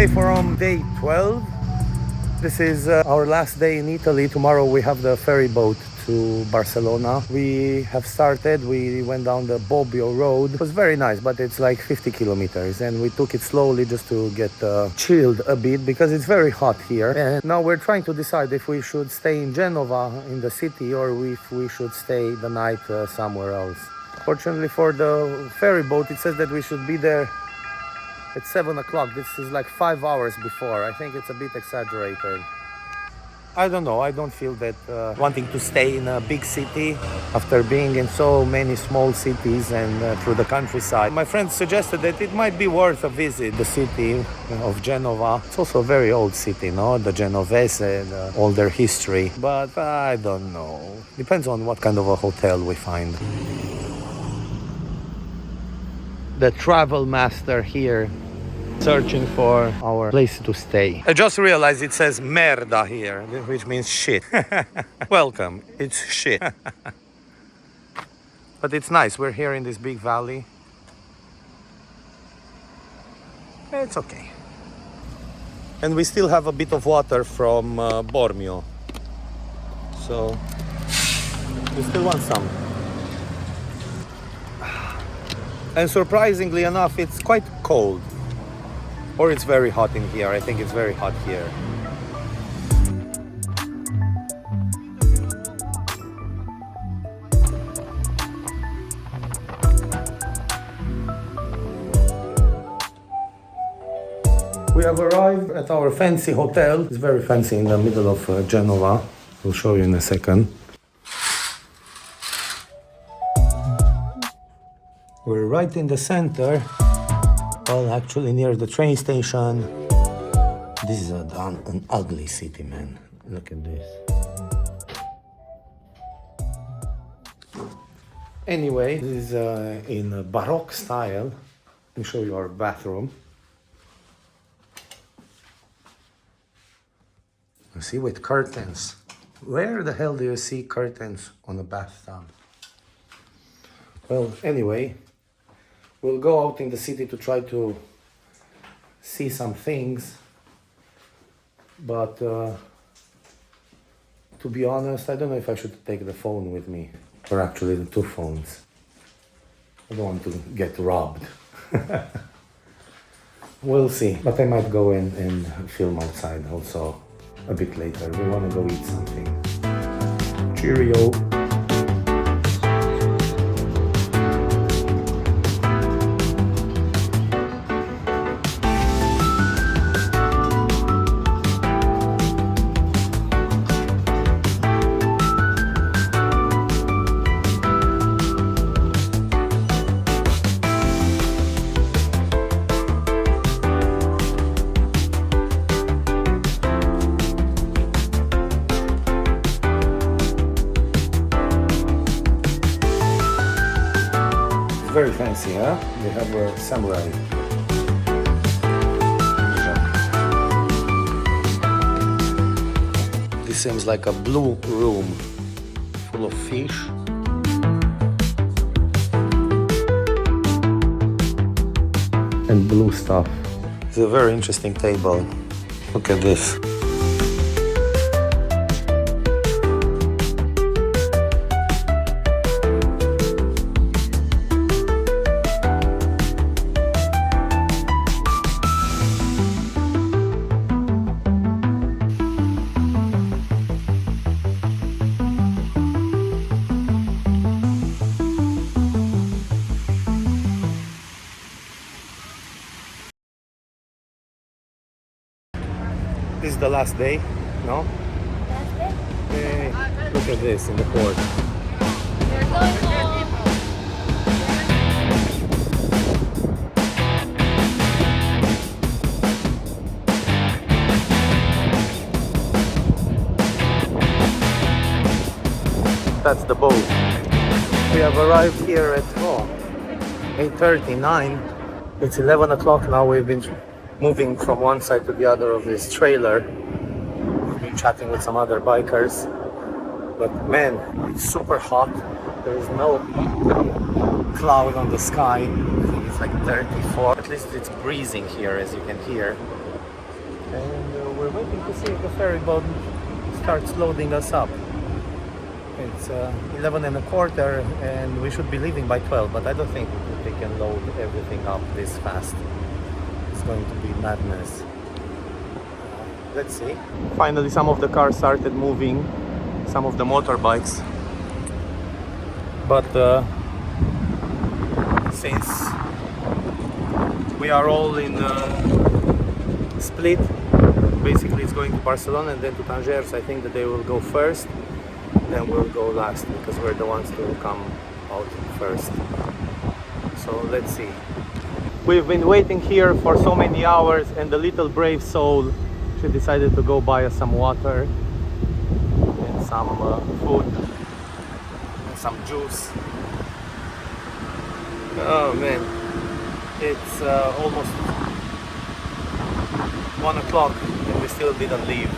Okay, from day 12, this is our last day in Italy. Tomorrow we have the ferry boat to Barcelona. We have started, we went down the Bobbio road. It was very nice, but it's like 50 kilometers and we took it slowly just to get chilled a bit because it's very hot here. And now we're trying to decide if we should stay in Genoa in the city or if we should stay the night somewhere else. Fortunately for the ferry boat, it says that we should be there at 7 o'clock. This is like 5 hours before. I think it's a bit exaggerated. I don't know, I don't feel that wanting to stay in a big city after being in so many small cities and through the countryside. My friend suggested that it might be worth a visit, the city of Genoa. It's also a very old city, no? The Genovese, all their history. But I don't know. Depends on what kind of a hotel we find. The travel master here, searching for our place to stay. I just realized it says merda here, which means shit. Welcome, it's shit. But it's nice, we're here in this big valley. It's okay. And we still have a bit of water from Bobbio. So, we still want some. And surprisingly enough, it's quite cold. Or it's very hot in here. I think it's very hot here. We have arrived at our fancy hotel. It's very fancy in the middle of Genoa. I'll show you in a second. We're right in the center. Well, actually near the train station. This is an ugly city, man. Look at this. Anyway, this is in a Baroque style. Let me show you our bathroom. You see, with curtains. Where the hell do you see curtains on a bathtub? Well, anyway, we'll go out in the city to try to see some things, but to be honest, I don't know if I should take the phone with me, or actually the two phones. I don't want to get robbed. We'll see, but I might go in and film outside also a bit later. We want to go eat something. Cheerio. Very fancy, huh? They have a samurai. This seems like a blue room full of fish. And blue stuff. It's a very interesting table. Look at this. This is the last day, no? Last day? Hey, look at this in the port. We're going home. That's the boat. We have arrived here at 8:39. It's 11 o'clock now. We've been moving from one side to the other of this trailer. We've been chatting with some other bikers. But man, it's super hot. There is no cloud on the sky. I think it's like 34. At least it's breezing here, as you can hear. and we're waiting to see if the ferry boat starts loading us up. It's 11 and a quarter and we should be leaving by 12, but I don't think they can load everything up this fast. It's going to be madness. Let's see. Finally, some of the cars started moving, some of the motorbikes. But since we are all in Split, basically it's going to Barcelona and then to Tangiers. I think that they will go first, then we'll go last because we're the ones to come out first. So let's see. We've been waiting here for so many hours and the little brave soul, she decided to go buy us some water and some food and some juice. Oh man, it's almost 1 o'clock and we still didn't leave.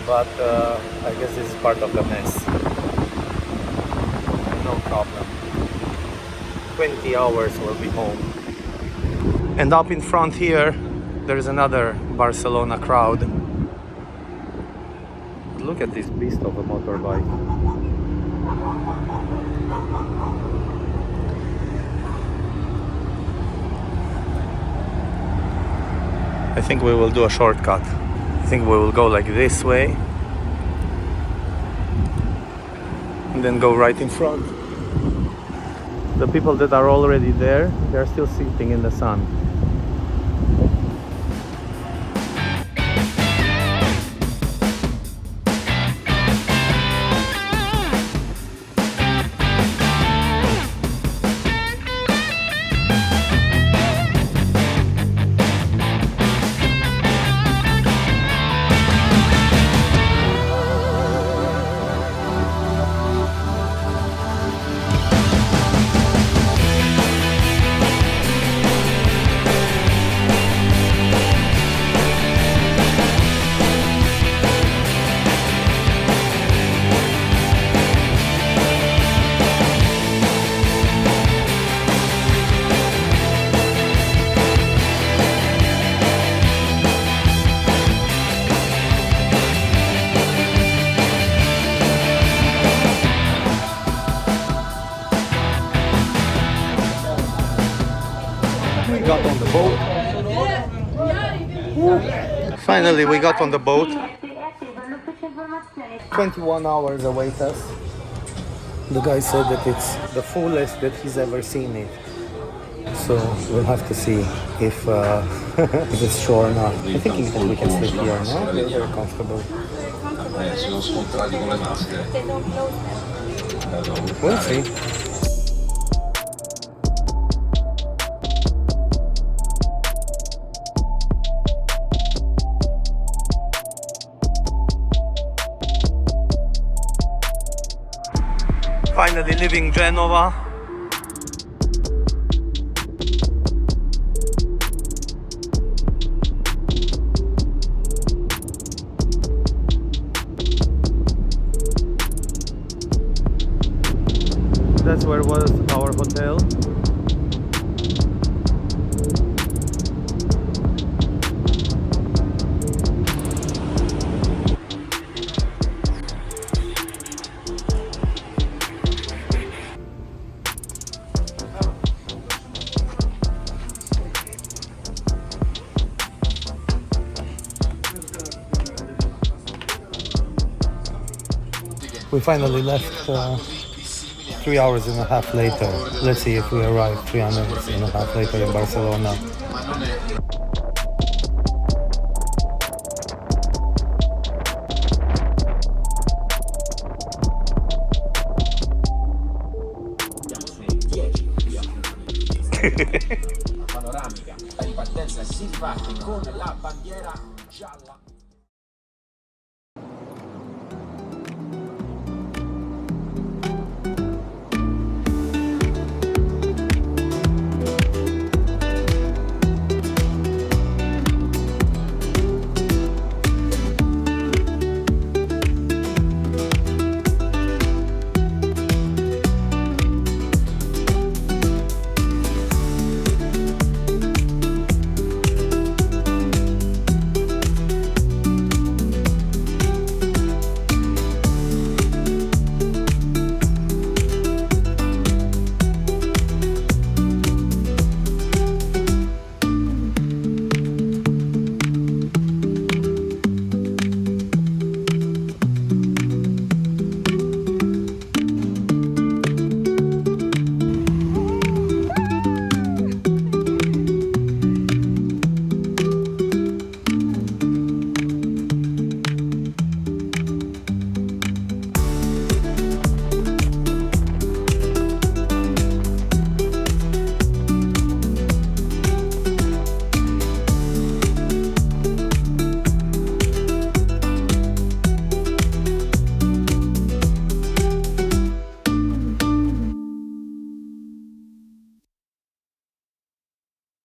But I guess this is part of the mess. No problem. 20 hours we'll be home. And up in front here, there's another Barcelona crowd. Look at this beast of a motorbike. I think we will do a shortcut. I think we will go like this way and then go right in front. The people that are already there, they're still sitting in the sun. Got on the boat. Finally, we got on the boat. 21 hours await us. The guy said that it's the fullest that he's ever seen it. So we'll have to see if it's sure or not. I think even we can sleep here, no? We're very comfortable. We'll see. Finally leaving Genoa. That's where was our hotel. We finally left 3 hours and a half later. Let's see if we arrive 3 hours and a half later in Barcelona. panoramica, la ripartenza si riparte con la bandiera gialla.